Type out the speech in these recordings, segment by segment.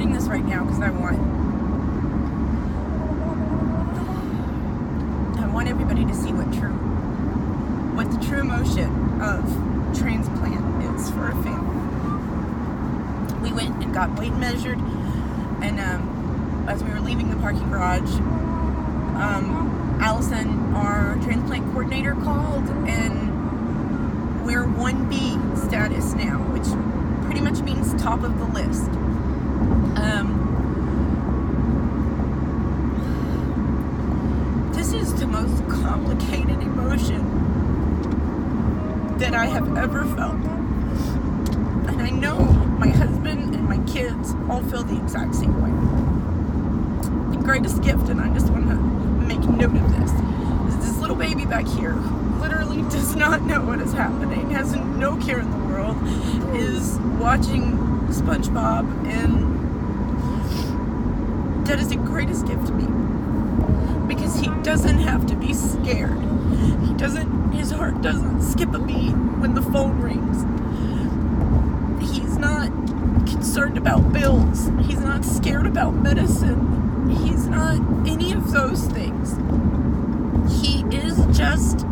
recording this right now because I want everybody to see what the true emotion of transplant is for a family. We went and got weight measured, and as we were leaving the parking garage, Allison, our transplant coordinator, called, and we're 1B status now, which pretty much means top of the list. This is the most complicated emotion that I have ever felt. And I know my husband and my kids all feel the exact same way. The greatest gift, and I just want to make note of this, is this little baby back here who literally does not know what is happening, has no care in the world, is watching SpongeBob, and that is the greatest gift to me. Because he doesn't have to be scared. His heart doesn't skip a beat when the phone rings. He's not concerned about bills. He's not scared about medicine. He's not any of those things. He is just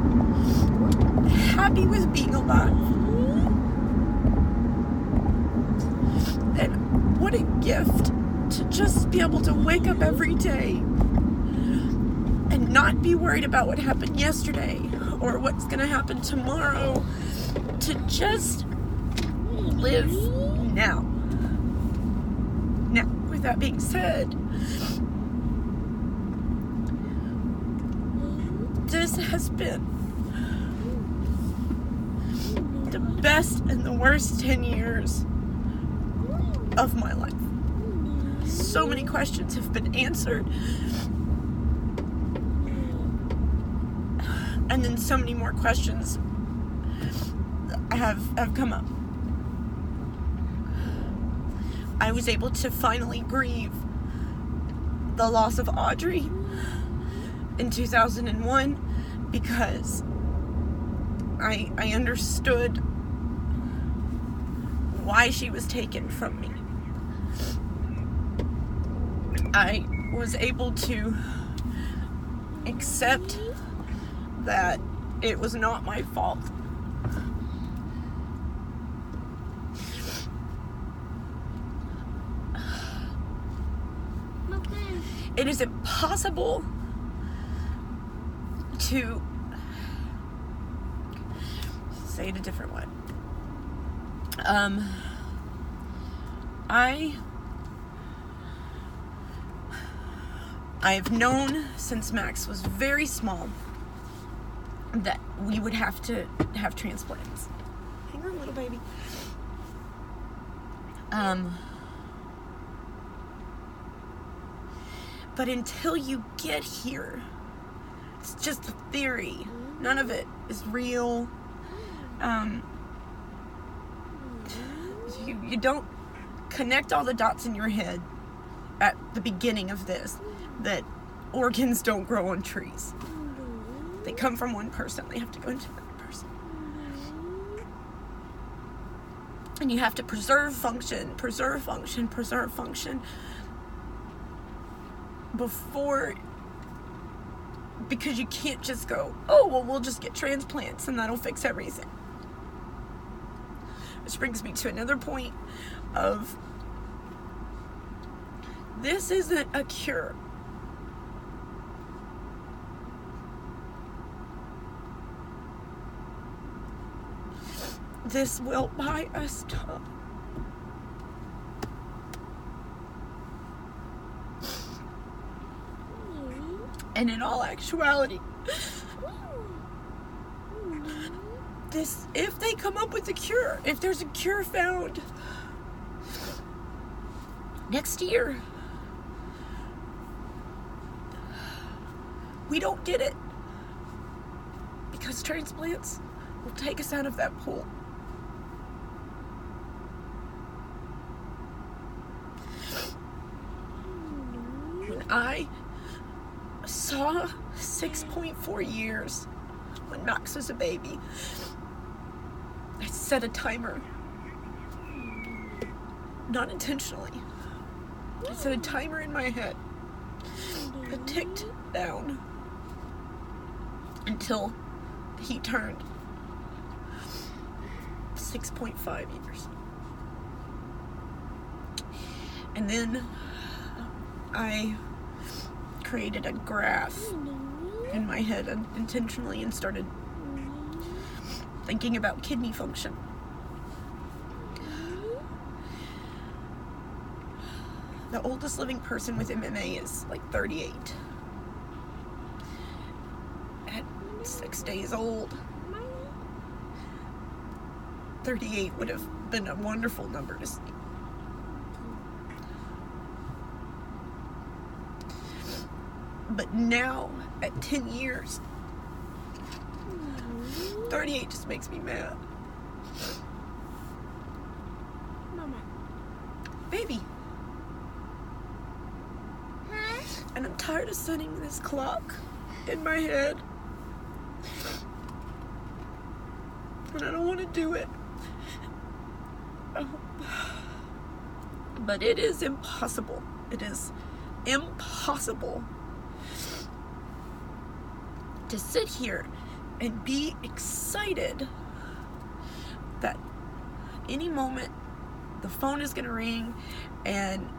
happy with being alive. And what a gift to just be able to wake up every day and not be worried about what happened yesterday or what's going to happen tomorrow, to just live now. Now, with that being said, this has been the best and the worst 10 years of my life. So many questions have been answered, and then so many more questions have come up. I was able to finally grieve the loss of Audrey in 2001 because I understood why she was taken from me. I was able to accept that it was not my fault. It is impossible to say it a different way. I've known since Max was very small that we would have to have transplants. Hang on, little baby. But until you get here, it's just a theory. None of it is real. You don't connect all the dots in your head at the beginning of this, that organs don't grow on trees. They come from one person, they have to go into another person. And you have to preserve function before, because you can't just go, oh, well, we'll just get transplants and that'll fix everything. Which brings me to another point of, this isn't a cure. This will buy us time. And in all actuality, this, if they come up with a cure, if there's a cure found next year, we don't get it because transplants will take us out of that pool. When I saw 6.4 years when Max was a baby, I set a timer, not intentionally, I set a timer in my head. It ticked down until he turned 6.5 years. And then I created a graph in my head intentionally and started thinking about kidney function. The oldest living person with MMA is like 38. At 6 days old, 38 would have been a wonderful number to see. But now, at 10 years, 38 just makes me mad. Mama. Baby. Huh? And I'm tired of setting this clock in my head. And I don't want to do it. But it is impossible. It is impossible to sit here and be excited that any moment the phone is going to ring and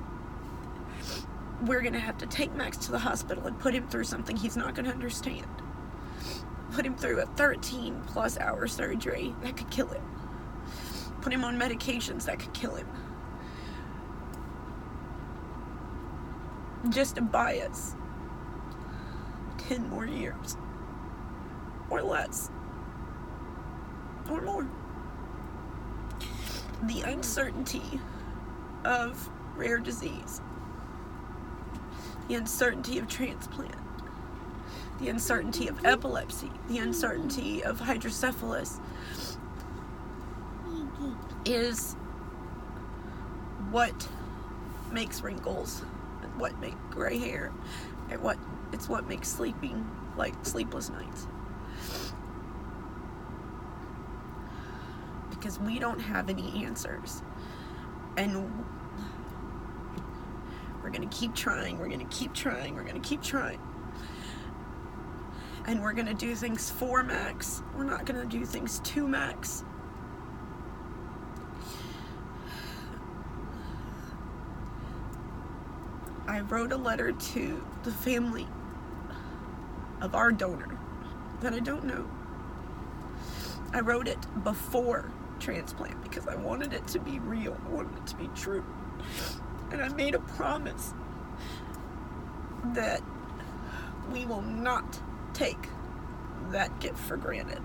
we're going to have to take Max to the hospital and put him through something he's not going to understand. Put him through a 13+ hour surgery that could kill him. Put him on medications that could kill him. Just to buy us 10 more years. Or less. Or more. The uncertainty of rare disease. The uncertainty of transplant. The uncertainty of epilepsy. The uncertainty of hydrocephalus is what makes wrinkles, and what makes gray hair, and it's what makes sleeping like sleepless nights. Because we don't have any answers. And we're going to keep trying, we're going to keep trying, we're going to keep trying. And we're going to do things for Max. We're not going to do things to Max. I wrote a letter to the family of our donor that I don't know. I wrote it before transplant because I wanted it to be real. I wanted it to be true. And I made a promise that we will not take that gift for granted.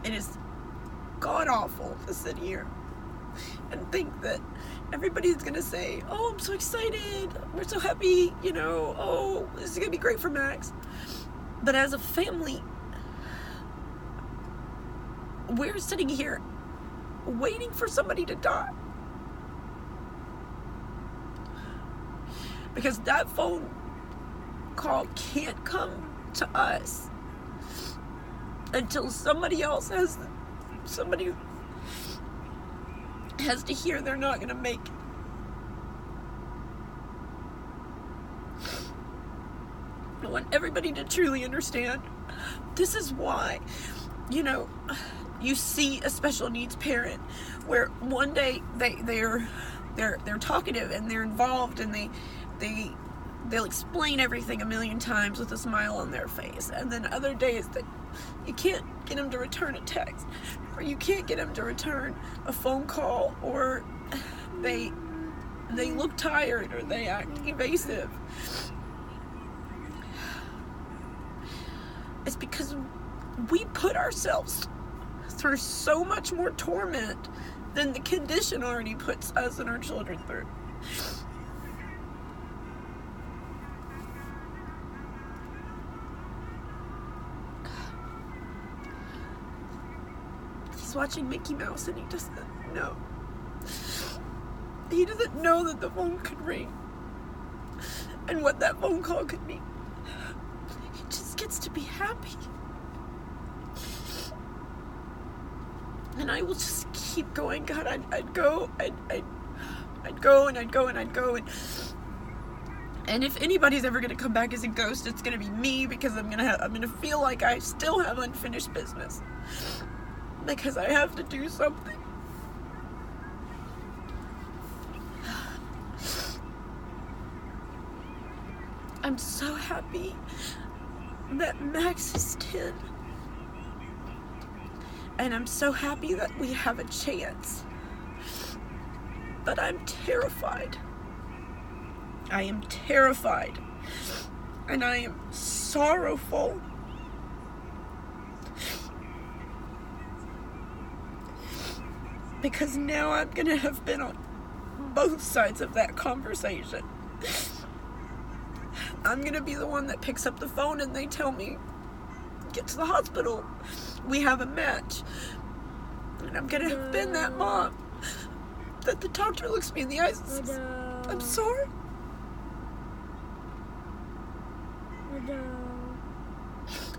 It is god awful to sit here and think that everybody's gonna say, oh, I'm so excited, we're so happy, you know, oh, this is gonna be great for Max. But as a family, we're sitting here waiting for somebody to die. Because that phone call can't come to us until somebody has to hear they're not going to make it. I want everybody to truly understand. This is why, you know, you see a special needs parent where one day they're talkative and they're involved and they'll explain everything a million times with a smile on their face, and then other days that you can't get them to return a text, or you can't get them to return a phone call, or they look tired, or they act evasive. It's because we put ourselves through so much more torment than the condition already puts us and our children through. He's watching Mickey Mouse and he doesn't know. He doesn't know that the phone could ring and what that phone call could mean. He just gets to be happy. And I will just keep going. God, I'd go and if anybody's ever gonna come back as a ghost, it's gonna be me, because I'm gonna feel like I still have unfinished business, because I have to do something. I'm so happy that Max is 10. And I'm so happy that we have a chance. But I'm terrified. I am terrified. And I am sorrowful. Because now I'm going to have been on both sides of that conversation. I'm going to be the one that picks up the phone and they tell me, get to the hospital. We have a match. And I'm going to have been that mom that the doctor looks me in the eyes and says, I'm sorry.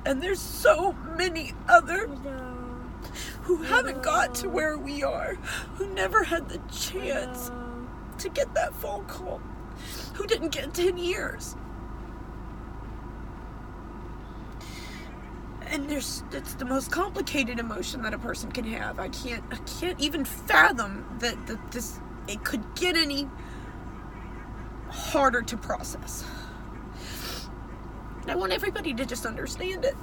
And there's so many other who haven't got to where we are, who never had the chance to get that phone call, who didn't get 10 years. And it's the most complicated emotion that a person can have. I can't even fathom that it could get any harder to process. I want everybody to just understand it,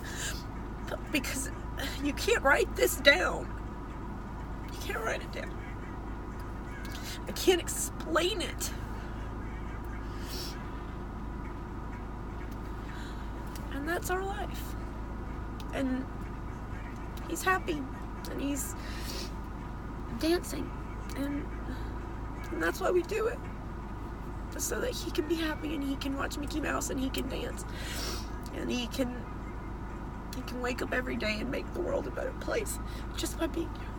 because you can't write this down. You can't write it down. I can't explain it. And that's our life. And he's happy, and he's dancing, and that's why we do it, so that he can be happy, and he can watch Mickey Mouse, and he can dance, and he can wake up every day and make the world a better place just by being here.